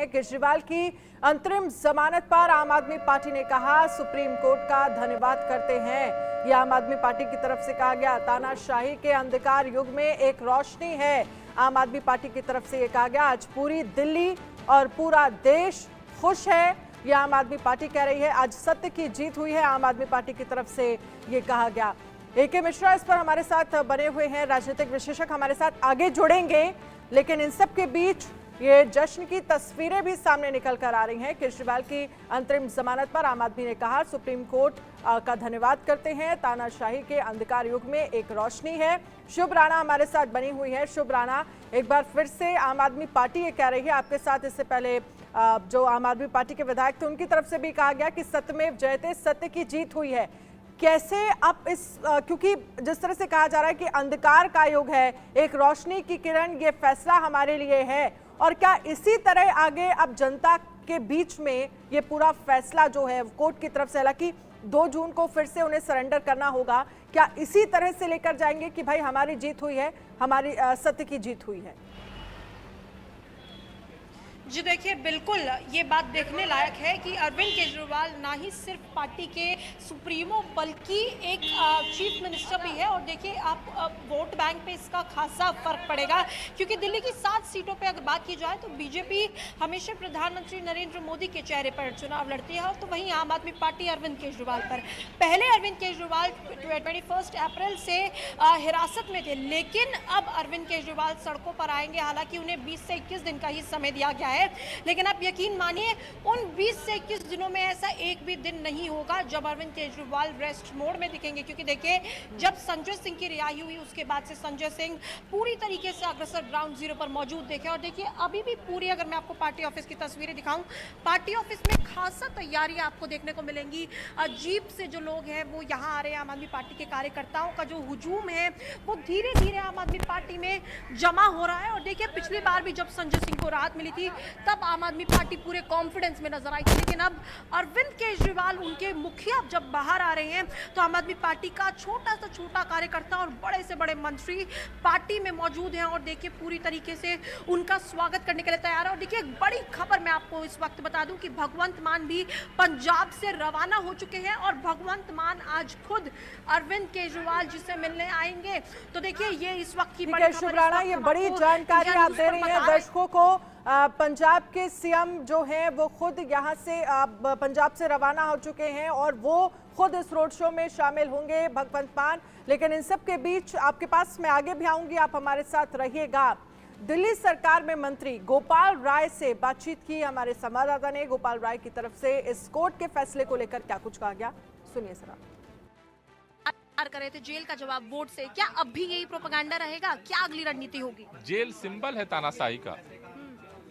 केजरीवाल की अंतरिम जमानत पर आम आदमी पार्टी ने कहा सुप्रीम कोर्ट का धन्यवाद करते हैं। यह आम आदमी पार्टी की तरफ से कहा गया। तानाशाही के अंधकार युग में एक रोशनी है, आम आदमी पार्टी की तरफ से यह कहा गया। आज पूरी दिल्ली और पूरा देश खुश है, यह आम आदमी पार्टी कह रही है। आज सत्य की जीत हुई है, आम आदमी पार्टी की तरफ से यह कहा गया। AK मिश्रा इस पर हमारे साथ बने हुए हैं, राजनीतिक विशेषज्ञ हमारे साथ आगे जुड़ेंगे। लेकिन इन सब के बीच ये जश्न की तस्वीरें भी सामने निकल कर आ रही हैं। केजरीवाल की अंतरिम जमानत पर आम आदमी ने कहा सुप्रीम कोर्ट का धन्यवाद करते हैं। तानाशाही के अंधकार युग में एक रोशनी है। शुभ राणा हमारे साथ बनी हुई है। शुभ राणा, एक बार फिर से आम आदमी पार्टी ये कह रही है, आपके साथ इससे पहले जो आम आदमी पार्टी के विधायक थे उनकी तरफ से भी कहा गया कि सत्यमेव जयते, सत्य की जीत हुई है। कैसे आप इस क्योंकि जिस तरह से कहा जा रहा है कि अंधकार का युग है, एक रोशनी की किरण, ये फैसला हमारे लिए है, और क्या इसी तरह आगे अब जनता के बीच में ये पूरा फैसला जो है कोर्ट की तरफ से, हालांकि 2 जून को फिर से उन्हें सरेंडर करना होगा, क्या इसी तरह से लेकर जाएंगे कि भाई हमारी जीत हुई है, हमारी सत्य की जीत हुई है? जी देखिए, बिल्कुल ये बात देखने लायक है कि अरविंद केजरीवाल ना ही सिर्फ पार्टी के सुप्रीमो बल्कि एक चीफ मिनिस्टर भी है। और देखिए आप वोट बैंक पे इसका खासा फर्क पड़ेगा, क्योंकि दिल्ली की 7 सीटों पे अगर बात की जाए तो बीजेपी हमेशा प्रधानमंत्री नरेंद्र मोदी के चेहरे पर चुनाव लड़ती है, तो वहीं आम आदमी पार्टी अरविंद केजरीवाल पर। पहले अरविंद केजरीवाल 21 अप्रैल से हिरासत में थे, लेकिन अब अरविंद केजरीवाल सड़कों पर आएंगे। हालांकि उन्हें 20 से 21 दिन का ही समय दिया गया है, लेकिन आप यकीन मानिए उन 20 से 21 दिनों में ऐसा एक भी दिन नहीं होगा जब अरविंद केजरीवाल रेस्ट मोड में दिखेंगे। क्योंकि देखिए, जब संजय सिंह की रिहाई हुई उसके बाद से संजय सिंह पूरी तरीके से अग्रसर ग्राउंड जीरो पर मौजूद देखे। और देखिए अभी भी पूरी, अगर मैं आपको पार्टी ऑफिस की तस्वीरें दिखाऊं, पार्टी ऑफिस में खासा तैयारियां आपको देखने को मिलेंगी। जीप से जो लोग हैं वो यहाँ आ रहे हैं। आम आदमी पार्टी के कार्यकर्ताओं का जो हुजूम है वो धीरे धीरे आम आदमी पार्टी में जमा हो रहा है। और देखिए पिछली बार भी जब संजय सिंह को राहत मिली थी तब आम आदमी पार्टी पूरे कॉन्फिडेंस में नजर आई थी, लेकिन अब अरविंद केजरीवाल उनके मुखिया जब बाहर आ रहे हैं तो आम आदमी पार्टी का छोटा से छोटा कार्यकर्ता और बड़े से बड़े मंत्री पार्टी में मौजूद हैं और देखिए पूरी तरीके से उनका स्वागत करने के लिए तैयार है। और देखिए एक बड़ी खबर मैं आपको इस वक्त बता दूं कि भगवंत मान भी पंजाब से रवाना हो चुके हैं और भगवंत मान आज खुद अरविंद केजरीवाल जी से मिलने आएंगे। तो देखिए ये इस वक्त की बड़ी खबर। ये बड़ी जानकारी आप दे रही हैं दर्शकों को। पंजाब के सीएम जो हैं वो खुद यहाँ से पंजाब से रवाना हो चुके हैं और वो खुद इस रोड शो में शामिल होंगे, भगवंत मान। लेकिन इन सब के बीच आपके पास मैं आगे भी आऊंगी, आप हमारे साथ रहिएगा। दिल्ली सरकार में मंत्री गोपाल राय से बातचीत की हमारे संवाददाता ने। गोपाल राय की तरफ से इस कोर्ट के फैसले को लेकर क्या कुछ कहा गया, सुनिए जरा। कर रहे थे जेल का जवाब वोट से, क्या अब भी यही प्रोपेगेंडा रहेगा? क्या अगली रणनीति होगी? जेल सिंबल है तानाशाही का,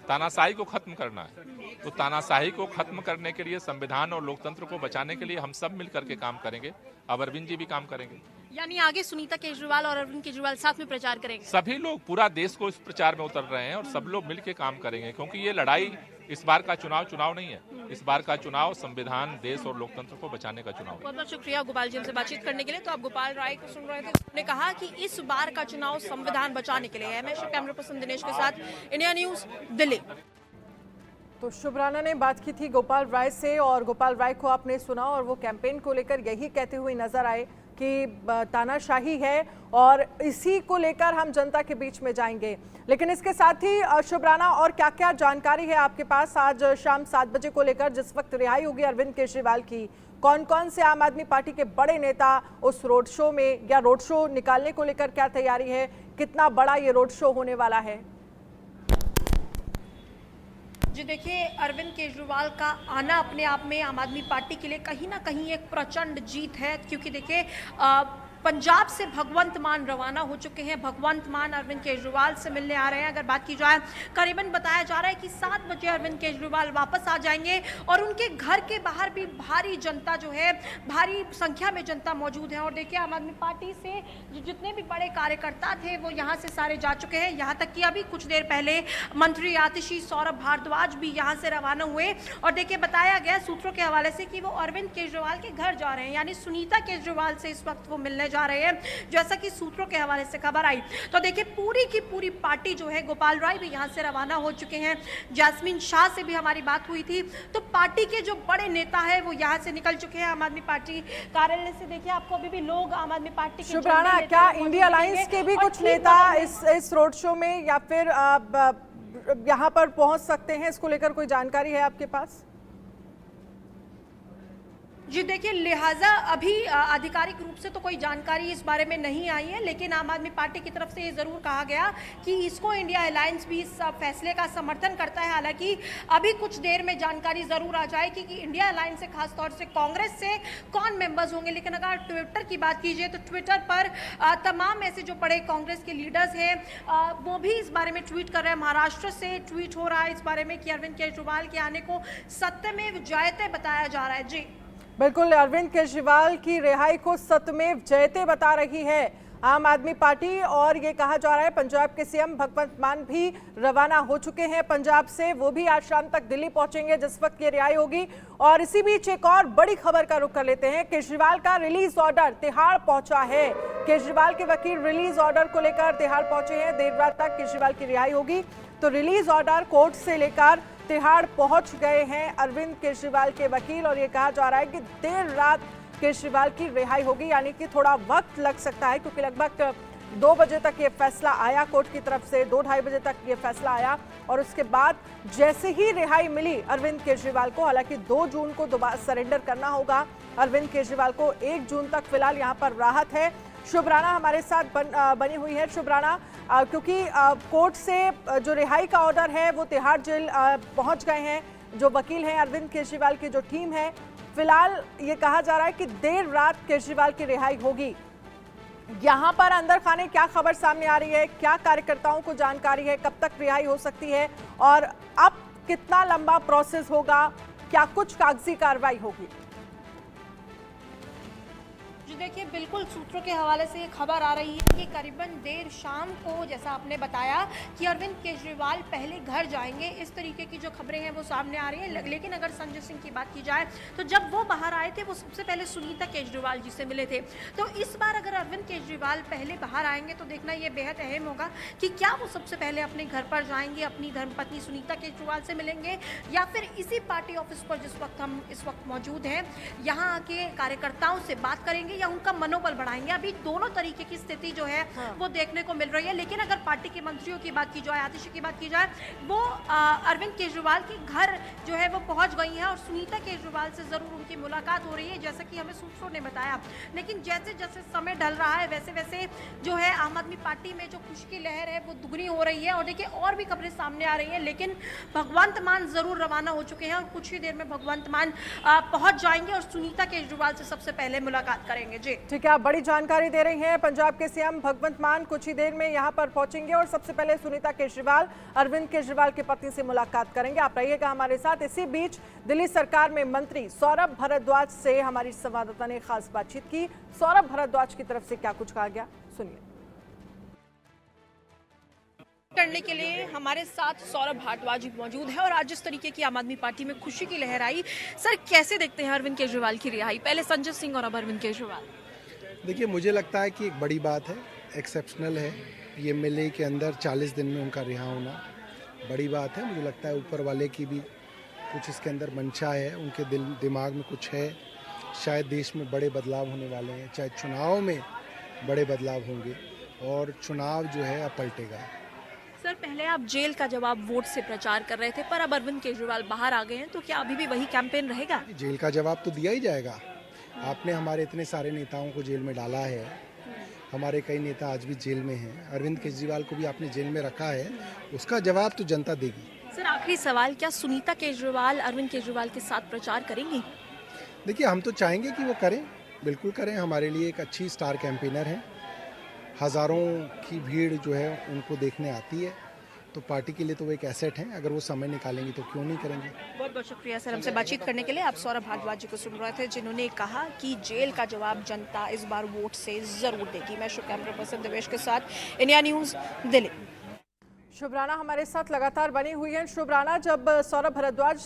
तानाशाही को खत्म करना है। तो तानाशाही को खत्म करने के लिए, संविधान और लोकतंत्र को बचाने के लिए हम सब मिलकर के काम करेंगे। अब अरविंद जी भी काम करेंगे। यानी आगे सुनीता केजरीवाल और अरविंद केजरीवाल साथ में प्रचार करेंगे। सभी लोग, पूरा देश को इस प्रचार में उतर रहे हैं और सब लोग मिलकर काम करेंगे, क्योंकि ये लड़ाई, इस बार का चुनाव नहीं है। इस बार का चुनाव संविधान, देश और लोकतंत्र को बचाने का चुनाव है। बहुत बहुत शुक्रिया गोपाल जी हमसे बातचीत करने के लिए। तो आप गोपाल राय को सुन रहे थे, उन्होंने कहा कि इस बार का चुनाव संविधान बचाने के लिए है। मैं कैमरा पर्सन दिनेश के साथ, इंडिया न्यूज, दिल्ली। तो शुभ राणा ने बात की थी गोपाल राय से, और गोपाल राय को आपने सुना और वो कैंपेन को लेकर यही कहते हुए नजर आए कि तानाशाही है और इसी को लेकर हम जनता के बीच में जाएंगे। लेकिन इसके साथ ही शुभ राणा, और क्या क्या जानकारी है आपके पास आज शाम 7 बजे को लेकर, जिस वक्त रिहाई होगी अरविंद केजरीवाल की? कौन कौन से आम आदमी पार्टी के बड़े नेता उस रोड शो में, या रोड शो निकालने को लेकर क्या तैयारी है, कितना बड़ा ये रोड शो होने वाला है? जी देखिए, अरविंद केजरीवाल का आना अपने आप में आम आदमी पार्टी के लिए कहीं ना कहीं एक प्रचंड जीत है, क्योंकि देखिए पंजाब से भगवंत मान रवाना हो चुके हैं। भगवंत मान अरविंद केजरीवाल से मिलने आ रहे हैं। अगर बात की जाए, करीबन बताया जा रहा है कि 7 बजे अरविंद केजरीवाल वापस आ जाएंगे और उनके घर के बाहर भी भारी जनता जो है, भारी संख्या में जनता मौजूद है। और देखिए आम आदमी पार्टी से जितने भी बड़े कार्यकर्ता थे वो यहाँ से सारे जा चुके हैं। यहाँ तक कि अभी कुछ देर पहले मंत्री आतिशी सौरभ भारद्वाज भी यहाँ से रवाना हुए। और देखिए बताया गया सूत्रों के हवाले से कि वो अरविंद केजरीवाल के घर जा रहे हैं, यानी सुनीता केजरीवाल से इस वक्त वो मिलने बताए जा रहे हैं, जैसा कि सूत्रों के हवाले से खबर आई। तो देखिए पूरी की पूरी पार्टी जो है, गोपाल राय भी यहाँ से रवाना हो चुके हैं, जैस्मिन शाह से भी हमारी बात हुई थी, तो पार्टी के जो बड़े नेता है वो यहाँ से निकल चुके हैं आम आदमी पार्टी कार्यालय से। देखिए आपको अभी भी लोग आम आदमी पार्टी के शुभराणा, क्या इंडिया अलायंस के भी कुछ नेता इस रोड शो में या फिर यहाँ पर पहुंच सकते हैं, इसको लेकर कोई जानकारी है आपके पास? जी देखिए, लिहाजा अभी आधिकारिक रूप से तो कोई जानकारी इस बारे में नहीं आई है, लेकिन आम आदमी पार्टी की तरफ से ये जरूर कहा गया कि इसको इंडिया अलायंस भी इस फैसले का समर्थन करता है। हालांकि अभी कुछ देर में जानकारी जरूर आ जाएगी कि इंडिया अलायंस से खासतौर से कांग्रेस से कौन मेंबर्स होंगे। लेकिन अगर ट्विटर की बात कीजिए तो ट्विटर पर तमाम ऐसे जो बड़े कांग्रेस के लीडर्स हैं वो भी इस बारे में ट्वीट कर रहे हैं। महाराष्ट्र से ट्वीट हो रहा है इस बारे में कि अरविंद केजरीवाल के आने को सत्यमेव जयते बताया जा रहा है। जी बिल्कुल, अरविंद केजरीवाल की रिहाई को सत्यमेव जयते बता रही है आम आदमी पार्टी। और ये कहा जा रहा है पंजाब के सीएम भगवंत मान भी रवाना हो चुके हैं पंजाब से, वो भी आज शाम तक दिल्ली पहुंचेंगे जिस वक्त ये रिहाई होगी। और इसी बीच एक और बड़ी खबर का रुख कर लेते हैं। केजरीवाल का रिलीज ऑर्डर तिहाड़ पहुंचा है। केजरीवाल के वकील रिलीज ऑर्डर को लेकर तिहाड़ पहुंचे हैं। देर रात तक केजरीवाल की रिहाई होगी, तो रिलीज ऑर्डर कोर्ट से लेकर तिहाड़ पहुंच गए हैं अरविंद केजरीवाल के वकील। और ये कहा जा रहा है कि देर रात केजरीवाल की रिहाई होगी, यानी कि थोड़ा वक्त लग सकता है, क्योंकि लगभग 2 बजे तक ये फैसला आया कोर्ट की तरफ से, 2-2:30 बजे तक ये फैसला आया। और उसके बाद जैसे ही रिहाई मिली अरविंद केजरीवाल को, हालांकि 2 जून को दोबारा सरेंडर करना होगा अरविंद केजरीवाल को, 1 जून तक फिलहाल यहाँ पर राहत है। शुभराणा हमारे साथ बनी हुई है। शुभराणा, क्योंकि कोर्ट से जो रिहाई का ऑर्डर है वो तिहाड़ जेल पहुंच गए हैं जो वकील हैं अरविंद केजरीवाल की जो टीम है, फिलहाल ये कहा जा रहा है कि देर रात केजरीवाल की रिहाई होगी। यहाँ पर अंदर खाने क्या खबर सामने आ रही है, क्या कार्यकर्ताओं को जानकारी है, कब तक रिहाई हो सकती है और अब कितना लंबा प्रोसेस होगा, क्या कुछ कागजी कार्रवाई होगी? देखिए बिल्कुल सूत्रों के हवाले से ये खबर आ रही है कि करीबन देर शाम को, जैसा आपने बताया कि अरविंद केजरीवाल पहले घर जाएंगे, इस तरीके की जो खबरें हैं वो सामने आ रही हैं। लेकिन अगर संजय सिंह की बात की जाए तो जब वो बाहर आए थे वो सबसे पहले सुनीता केजरीवाल जी से मिले थे। तो इस बार अगर अरविंद केजरीवाल पहले बाहर आएंगे तो देखना ये बेहद अहम होगा कि क्या वो सबसे पहले अपने घर पर जाएंगे, अपनी धर्मपत्नी सुनीता केजरीवाल से मिलेंगे, या फिर इसी पार्टी ऑफिस पर जिस वक्त हम इस वक्त मौजूद हैं यहाँ आके कार्यकर्ताओं से बात करेंगे या उनका मनोबल बढ़ाएंगे। अभी दोनों तरीके की स्थिति जो है वो देखने को मिल रही है। लेकिन अगर पार्टी के मंत्रियों की बात की जाए, आतिशी की बात की जाए, वो अरविंद केजरीवाल के घर जो है वो पहुंच गई हैं और सुनीता केजरीवाल से जरूर उनकी मुलाकात हो रही है, जैसा कि हमें सूत्रों ने बताया। लेकिन जैसे जैसे समय ढल रहा है वैसे वैसे जो है आम आदमी पार्टी में जो खुशी की लहर है वो दुगनी हो रही है। और देखिए और भी खबरें सामने आ रही हैं, लेकिन भगवंत मान जरूर रवाना हो चुके हैं और कुछ ही देर में भगवंत मान पहुंच जाएंगे और सुनीता केजरीवाल से सबसे पहले मुलाकात करेंगे। जी ठीक है, आप बड़ी जानकारी दे रही हैं। पंजाब के सीएम भगवंत मान कुछ ही देर में यहां पर पहुंचेंगे और सबसे पहले सुनीता केजरीवाल अरविंद केजरीवाल की पत्नी से मुलाकात करेंगे। आप रहिएगा हमारे साथ। इसी बीच दिल्ली सरकार में मंत्री सौरभ भारद्वाज से हमारी संवाददाता ने खास बातचीत की। सौरभ भारद्वाज की तरफ से क्या कुछ कहा गया, सुनिए। करने के लिए हमारे साथ सौरभ भारद्वाज मौजूद है और आज जिस तरीके की आम आदमी पार्टी में खुशी की लहर आई, सर कैसे देखते हैं अरविंद केजरीवाल की रिहाई, पहले संजय सिंह और अब अरविंद केजरीवाल? देखिए, मुझे लगता है कि एक बड़ी बात है, एक्सेप्शनल है। ये एमएलए के अंदर 40 दिन में उनका रिहा होना बड़ी बात है। मुझे लगता है ऊपर वाले की भी कुछ इसके अंदर मंशा है, उनके दिमाग में कुछ है। शायद देश में बड़े बदलाव होने वाले हैं, चाहे चुनाव में बड़े बदलाव होंगे और चुनाव जो है अब पलटेगा। सर पहले आप जेल का जवाब वोट से प्रचार कर रहे थे, पर अब अरविंद केजरीवाल बाहर आ गए हैं, तो क्या अभी भी वही कैंपेन रहेगा? जेल का जवाब तो दिया ही जाएगा। आपने हमारे इतने सारे नेताओं को जेल में डाला है, हमारे कई नेता आज भी जेल में हैं। अरविंद केजरीवाल को भी आपने जेल में रखा है, उसका जवाब तो जनता देगी। सर आखिरी सवाल, क्या सुनीता केजरीवाल अरविंद केजरीवाल के साथ प्रचार करेंगी? देखिए, हम तो चाहेंगे कि वो करें, बिल्कुल करें। हमारे लिए एक अच्छी स्टार कैंपेनर है, हज़ारों की भीड़ जो है उनको देखने आती है, तो पार्टी के लिए तो वो एक एसेट है। अगर वो समय निकालेंगे तो क्यों नहीं करेंगे। बहुत बहुत शुक्रिया सर हमसे बातचीत करने के लिए। आप सौरभ भारद्वाज जी को सुन रहे थे, जिन्होंने कहा कि जेल का जवाब जनता इस बार वोट से जरूर देगी। मैं कैमरा पर्सन देवेश के साथ, इंडिया न्यूज़, दिल्ली। शुभ राणा हमारे साथ लगातार बनी हुई है। शुभ राणा, जब सौरभ भारद्वाज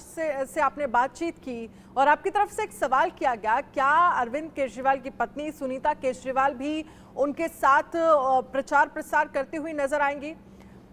से आपने बातचीत की और आपकी तरफ से एक सवाल किया गया, क्या अरविंद केजरीवाल की पत्नी सुनीता केजरीवाल भी उनके साथ प्रचार प्रसार करती हुई नजर आएंगी?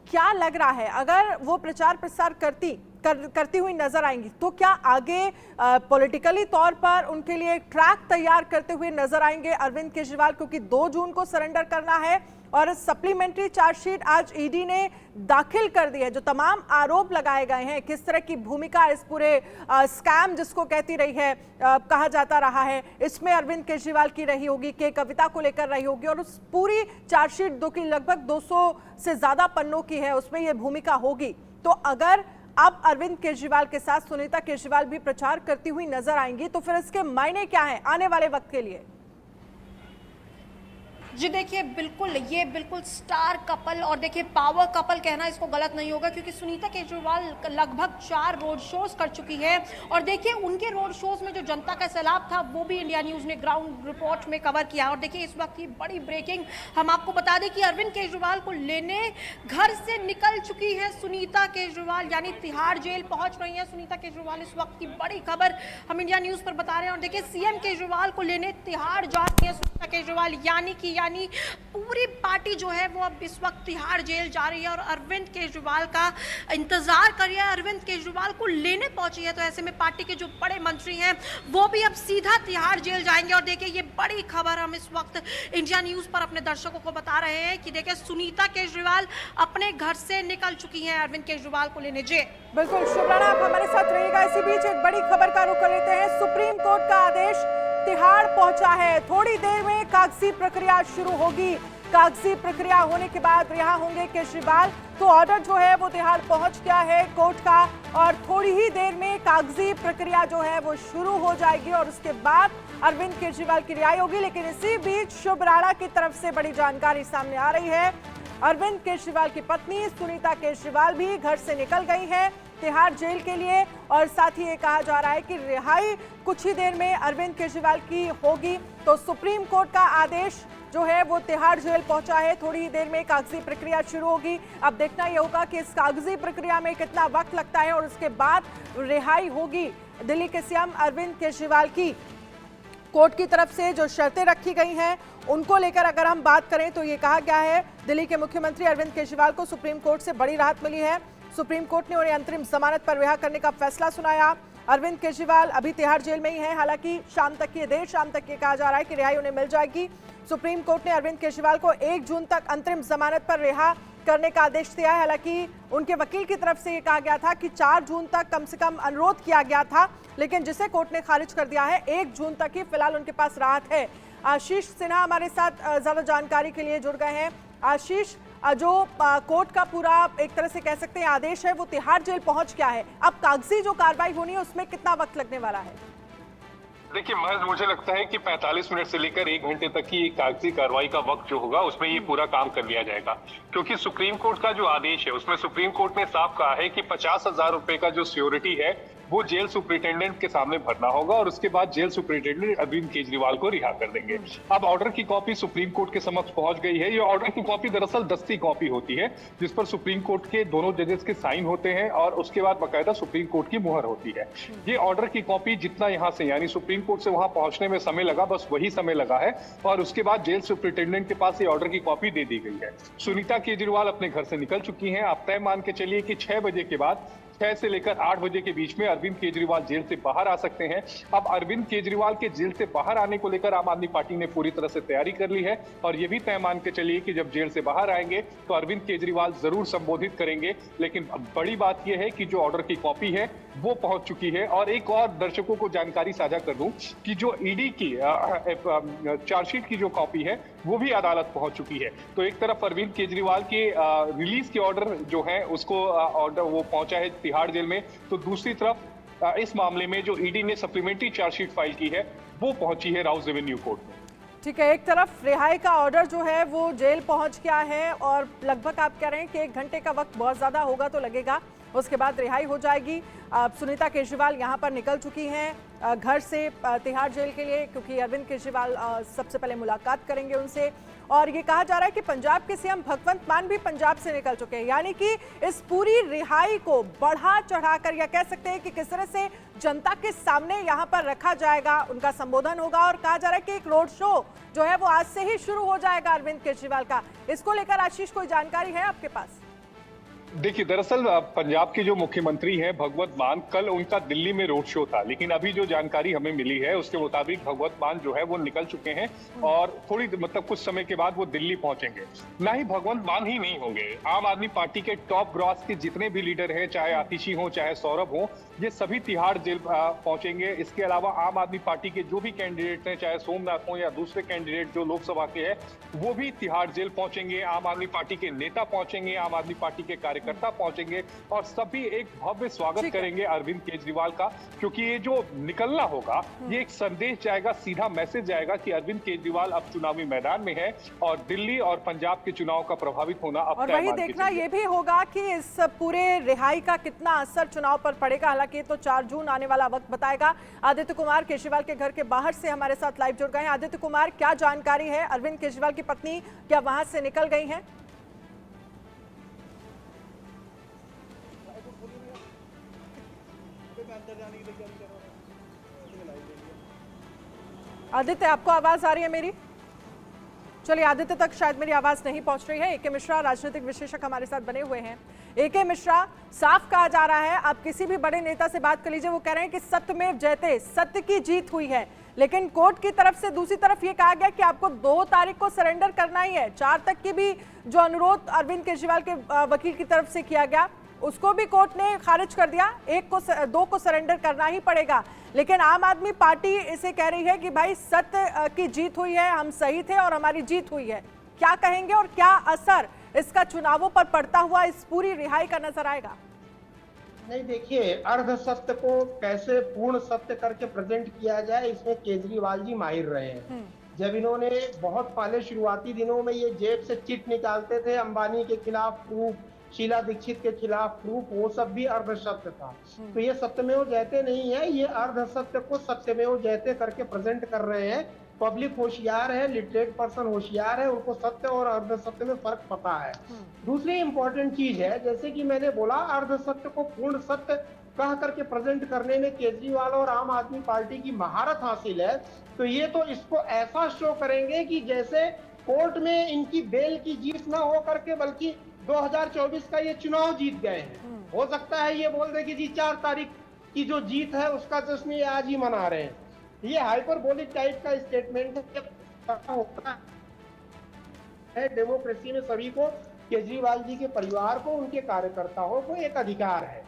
क्या लग रहा है, अगर वो प्रचार प्रसार करती हुई नजर आएंगी तो क्या आगे पॉलिटिकली तौर पर उनके लिए एक ट्रैक तैयार करते हुए नजर आएंगे अरविंद केजरीवाल? क्योंकि 2 जून को सरेंडर करना है और सप्लीमेंट्री चार्जशीट आज ईडी ने दाखिल कर दी है। जो तमाम आरोप लगाए गए हैं, किस तरह की भूमिका इस पूरे स्कैम जिसको कहती रही है, कहा जाता रहा है, इसमें अरविंद केजरीवाल की रही होगी, के कविता को लेकर रही होगी, और उस पूरी चार्जशीट की लगभग 200 से ज्यादा पन्नों की है, उसमें यह भूमिका होगी। तो अगर अब अरविंद केजरीवाल के साथ सुनीता केजरीवाल भी प्रचार करती हुई नजर आएंगी तो फिर इसके मायने क्या हैं आने वाले वक्त के लिए? जी देखिए, ये बिल्कुल स्टार कपल, और देखिए पावर कपल कहना इसको गलत नहीं होगा, क्योंकि सुनीता केजरीवाल लगभग 4 रोड शोज कर चुकी है। और देखिए उनके रोड शोज में जो जनता का सैलाब था वो भी इंडिया न्यूज़ ने ग्राउंड रिपोर्ट में कवर किया। और देखिए इस वक्त की बड़ी ब्रेकिंग हम आपको बता दें कि अरविंद केजरीवाल को लेने घर से निकल चुकी है सुनीता केजरीवाल, यानी तिहाड़ जेल पहुंच रही है सुनीता केजरीवाल। इस वक्त की बड़ी खबर हम इंडिया न्यूज़ पर बता रहे हैं। और देखिए सीएम केजरीवाल को लेने तिहाड़ जा रही है सुनीता केजरीवाल, यानी पूरी पार्टी जो है वो अब इस वक्त तिहाड़ जेल जा रही है और अरविंद केजरीवाल का इंतजार कर रही है, अरविंद केजरीवाल को लेने पहुंची है। तो ऐसे में पार्टी के जो बड़े मंत्री हैं वो भी अब सीधा तिहाड़ जेल जाएंगे। और देखिए ये बड़ी खबर हम इस वक्त इंडिया न्यूज पर अपने दर्शकों को बता रहे हैं कि देखिए सुनीता केजरीवाल अपने घर से निकल चुकी हैं अरविंद केजरीवाल को लेने। जी बिल्कुल शुभ राणा, आप हमारे साथ रहिएगा। इसी बीच एक बड़ी खबर का रुख कर लेते हैं। सुप्रीम कोर्ट का आदेश तिहाड़ पहुंचा है। थोड़ी देर में कागजी प्रक्रिया शुरू होगी। कागजी प्रक्रिया होने के बाद रिहा होंगे केजरीवाल। तो ऑर्डर जो है वो तिहाड़ पहुंच गया है कोर्ट का, और थोड़ी ही देर में कागजी प्रक्रिया जो है वो शुरू हो जाएगी और उसके बाद अरविंद केजरीवाल की रिहाई होगी। लेकिन इसी बीच शुभ राणा की तरफ से बड़ी जानकारी सामने आ रही है। अरविंद केजरीवाल की पत्नी सुनीता केजरीवाल भी घर से निकल गई है तिहाड़ जेल के लिए, और साथ ही ये कहा जा रहा है कि रिहाई कुछ ही देर में अरविंद केजरीवाल की होगी। तो सुप्रीम कोर्ट का आदेश जो है वो तिहाड़ जेल पहुंचा है। थोड़ी ही देर में कागजी प्रक्रिया शुरू होगी। अब देखना ये होगा कि इस कागजी प्रक्रिया में कितना वक्त लगता है और उसके बाद रिहाई होगी दिल्ली के सीएम अरविंद केजरीवाल की। कोर्ट की तरफ से जो शर्तें रखी गई हैं उनको लेकर अगर हम बात करें तो ये कहा गया है दिल्ली के मुख्यमंत्री अरविंद केजरीवाल को सुप्रीम कोर्ट से बड़ी राहत मिली है। सुप्रीम कोर्ट ने उन्हें अंतरिम जमानत पर रिहा करने का फैसला सुनाया। अरविंद केजरीवाल अभी तिहाड़ जेल में ही हैं, हालांकि शाम तक ये देर शाम तक ये कहा जा रहा है कि रिहाई उन्हें मिल जाएगी। सुप्रीम कोर्ट ने अरविंद केजरीवाल को 1 जून तक अंतरिम जमानत पर रिहा करने का आदेश दिया है। हालांकि उनके वकील की तरफ से ये कहा गया था कि 4 जून तक कम से कम अनुरोध किया गया था, लेकिन जिसे कोर्ट ने खारिज कर दिया है। 1 जून तक ही फिलहाल उनके पास राहत है। आशीष सिन्हा हमारे साथ ज्यादा जानकारी के लिए जुड़ गए हैं। आशीष, जो कोर्ट का पूरा एक तरह से कह सकते हैं आदेश है वो तिहाड़ जेल पहुंच गया है, अब कागजी जो कार्रवाई होनी है उसमें कितना वक्त लगने वाला है? देखिए महज मुझे लगता है कि 45 मिनट से लेकर 1 घंटे तक की कागजी कार्रवाई का वक्त जो होगा उसमें ये पूरा काम कर लिया जाएगा, क्योंकि सुप्रीम कोर्ट का जो आदेश है उसमें सुप्रीम कोर्ट ने साफ कहा है कि 50,000 रुपए का जो सिक्योरिटी है वो जेल सुप्रिंटेंडेंट के सामने भरना होगा और उसके बाद जेल सुप्रिंटेंडेंट अरविंद केजरीवाल को रिहा कर देंगे। अब ऑर्डर की कॉपी सुप्रीम कोर्ट के समक्ष पहुंच गई है। ये ऑर्डर की कॉपी दरअसल दस्ती कॉपी होती है जिस पर सुप्रीम कोर्ट के दोनों जजेस के साइन होते हैं और उसके बाद बाकायदा सुप्रीम कोर्ट की मुहर होती है। ये ऑर्डर की कॉपी जितना यहाँ से यानी सुप्रीम कोर्ट से वहां पहुंचने में समय लगा, बस वही समय लगा है और उसके बाद जेल सुप्रिंटेंडेंट के पास ये ऑर्डर की कॉपी दे दी गई है। सुनीता केजरीवाल अपने घर से निकल चुकी हैं। आप तय मान के चलिए कि 6 बजे के बाद 6 से लेकर 8 बजे के बीच में अरविंद केजरीवाल जेल से बाहर आ सकते हैं। अब अरविंद केजरीवाल के जेल से बाहर आने को लेकर आम आदमी पार्टी ने पूरी तरह से तैयारी कर ली है और ये भी तय मान के चलिए कि जब जेल से बाहर आएंगे तो अरविंद केजरीवाल जरूर संबोधित करेंगे। लेकिन बड़ी बात यह है कि जो ऑर्डर की कॉपी है वो पहुंच चुकी है। और एक और दर्शकों को जानकारी साझा कर दूं कि जो ईडी की चार्जशीट की जो कॉपी है वो भी अदालत पहुंच चुकी है। तो एक तरफ अरविंद केजरीवाल के रिलीज के ऑर्डर जो है उसको ऑर्डर वो पहुंचा है तिहाड़ जेल में, तो दूसरी तरफ इस मामले में जो ईडी ने सप्लीमेंट्री चार्जशीट फाइल की है वो पहुंची है राउस रेवेन्यू कोर्ट में। ठीक है, एक तरफ रिहाई का ऑर्डर जो है वो जेल पहुंच गया है और लगभग आप कह रहे हैं कि 1 घंटे का वक्त बहुत ज्यादा होगा तो लगेगा, उसके बाद रिहाई हो जाएगी। सुनीता केजरीवाल यहाँ पर निकल चुकी हैं घर से तिहाड़ जेल के लिए, क्योंकि अरविंद केजरीवाल सबसे पहले मुलाकात करेंगे उनसे और ये कहा जा रहा है कि पंजाब के सीएम भगवंत मान भी पंजाब से निकल चुके हैं, यानी कि इस पूरी रिहाई को बढ़ा चढ़ाकर या कह सकते हैं कि किस तरह से जनता के सामने यहाँ पर रखा जाएगा, उनका संबोधन होगा और कहा जा रहा है कि एक रोड शो जो है वो आज से ही शुरू हो जाएगा अरविंद केजरीवाल का। इसको लेकर आशीष कोई जानकारी है आपके पास? देखिए, दरअसल पंजाब के जो मुख्यमंत्री हैं भगवंत मान, कल उनका दिल्ली में रोड शो था, लेकिन अभी जो जानकारी हमें मिली है उसके मुताबिक भगवंत मान जो है वो निकल चुके हैं और थोड़ी मतलब कुछ समय के बाद वो दिल्ली पहुंचेंगे। ना ही भगवंत मान ही नहीं होंगे, आम आदमी पार्टी के टॉप ग्रॉस के जितने भी लीडर हैं, चाहे आतिशी हो चाहे सौरभ हो, ये सभी तिहाड़ जेल पहुंचेंगे। इसके अलावा आम आदमी पार्टी के जो भी कैंडिडेट हैं, चाहे सोमनाथ हो या दूसरे कैंडिडेट जो लोकसभा के हैं, वो भी तिहाड़ जेल पहुंचेंगे। आम आदमी पार्टी के नेता पहुंचेंगे, आम आदमी पार्टी के कार्यकर्ता पहुंचेंगे और सभी एक भव्य स्वागत करेंगे अरविंद केजरीवाल का, क्योंकि ये जो निकलना होगा ये एक संदेश जाएगा, सीधा मैसेज जाएगा कि अरविंद केजरीवाल अब चुनावी मैदान में है और दिल्ली और पंजाब के चुनाव का प्रभावित होना अब और वही देखना ये भी होगा कि इस पूरे रिहाई का कितना असर चुनाव पर पड़ेगा। हालांकि तो 4 जून आने वाला वक्त बताएगा। आदित्य कुमार केजरीवाल के घर के बाहर से हमारे साथ लाइव जुड़ गए हैं। आदित्य कुमार, क्या जानकारी है? अरविंद केजरीवाल की पत्नी क्या वहां से निकल गई हैं? आदित्य, आपको आवाज आ रही है मेरी? चलिए, आदित्य तक शायद मेरी आवाज नहीं पहुंच रही है। एके मिश्रा राजनीतिक विश्लेषक हमारे साथ बने हुए हैं। एके मिश्रा, साफ कहा जा रहा है, आप किसी भी बड़े नेता से बात कर लीजिए, वो कह रहे हैं कि सत्यमेव जयते, सत्य की जीत हुई है। लेकिन कोर्ट की तरफ से दूसरी तरफ ये कहा गया कि आपको 2 तारीख को सरेंडर करना ही है। 4 तक की भी जो अनुरोध अरविंद केजरीवाल के वकील की तरफ से किया गया उसको भी कोर्ट ने खारिज कर दिया। 2 को सरेंडर करना ही पड़ेगा। लेकिन आम आदमी पार्टी इसे कह रही है कि भाई सत्य की जीत हुई है, हम सही थे और हमारी जीत हुई है। क्या कहेंगे और क्या असर इसका चुनावों पर पड़ता हुआ इस पूरी रिहाई का नजर आएगा? नहीं, देखिए, अर्ध सत्य को कैसे पूर्ण सत्य करके प्रेजेंट किया जाए, इसमें केजरीवाल जी माहिर रहे हैं। जब इन्होंने बहुत पहले शुरुआती दिनों में ये जेब से चिट निकालते थे, अंबानी के खिलाफ प्रूफ, शीला दीक्षित के खिलाफ प्रूफ, वो सब भी अर्ध सत्य था। तो ये सत्यमेव जयते नहीं है, ये अर्ध सत्य को सत्यमेव जयते करके प्रेजेंट कर रहे हैं। पब्लिक होशियार है, लिटरेट पर्सन होशियार है, उनको सत्य और अर्ध सत्य में फर्क पता है। दूसरी इंपॉर्टेंट चीज है, जैसे कि मैंने बोला, अर्ध सत्य को पूर्ण सत्य कह करके प्रेजेंट करने में केजरीवाल और आम आदमी पार्टी की महारत हासिल है। तो ये तो इसको ऐसा शो करेंगे कि जैसे कोर्ट में इनकी बेल की जीत ना हो करके बल्कि 2024 का ये चुनाव जीत गए हैं। हो सकता है ये बोल दे कि जी 4 तारीख की जो जीत है उसका जश्न ये आज ही मना रहे हैं। ये हाइपरबोलिक टाइप का स्टेटमेंट है। डेमोक्रेसी में सभी को, केजरीवाल जी के परिवार को, उनके कार्यकर्ताओं को एक अधिकार है।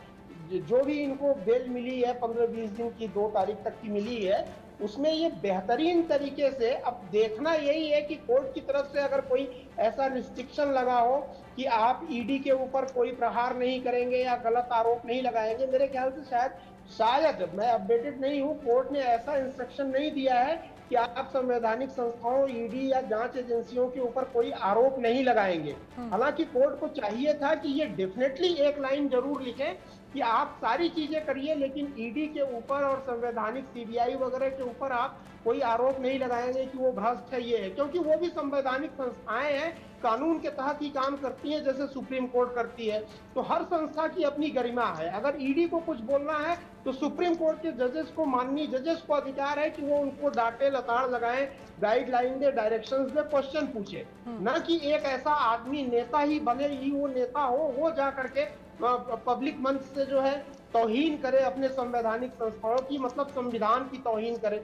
जो भी इनको बेल मिली है 15-20 दिन की, 2 तारीख तक की मिली है, उसमें ये बेहतरीन तरीके से, अब देखना यही है कि कोर्ट की तरफ से अगर कोई ऐसा रिस्ट्रिक्शन लगा हो कि आप ईडी के ऊपर कोई प्रहार नहीं करेंगे या गलत आरोप नहीं लगाएंगे। मेरे ख्याल से शायद मैं अपडेटेड नहीं हूँ, कोर्ट ने ऐसा इंस्ट्रक्शन नहीं दिया है कि आप संवैधानिक संस्थाओं, ईडी या जांच एजेंसियों के ऊपर कोई आरोप नहीं लगाएंगे। हालांकि कोर्ट को चाहिए था कि ये डेफिनेटली एक लाइन जरूर लिखें कि आप सारी चीजें करिए, लेकिन ईडी के ऊपर और संवैधानिक सीबीआई वगैरह के ऊपर आप कोई आरोप नहीं लगाएंगे कि वो भ्रष्ट है, ये है। क्योंकि वो भी संवैधानिक संस्थाएं हैं, कानून के तहत ही काम करती है, जैसे सुप्रीम कोर्ट करती है। तो हर संस्था की अपनी गरिमा है। अगर ईडी को कुछ बोलना है तो सुप्रीम कोर्ट के जजेस को, माननीय जजेस को अधिकार है कि वो उनको डांटे, लताड़ लगाएं, गाइडलाइन दे, डायरेक्शंस दे, क्वेश्चन पूछे। न कि एक ऐसा आदमी, नेता ही भले ही वो नेता हो, वो जा करके पब्लिक मंच से जो है तौहीन करे अपने संवैधानिक संस्थाओं की, मतलब संविधान की तौहीन करे।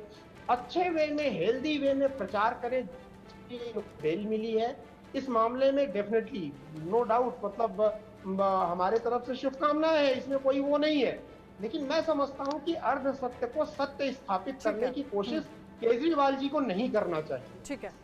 अच्छे वे में, हेल्दी वे में प्रचार करे। बेल मिली है इस मामले में, डेफिनेटली नो डाउट, मतलब हमारे तरफ से शुभकामनाएं हैं, इसमें कोई वो नहीं है। लेकिन मैं समझता हूं कि अर्ध सत्य को सत्य स्थापित करने की कोशिश केजरीवाल जी को नहीं करना चाहिए। ठीक है।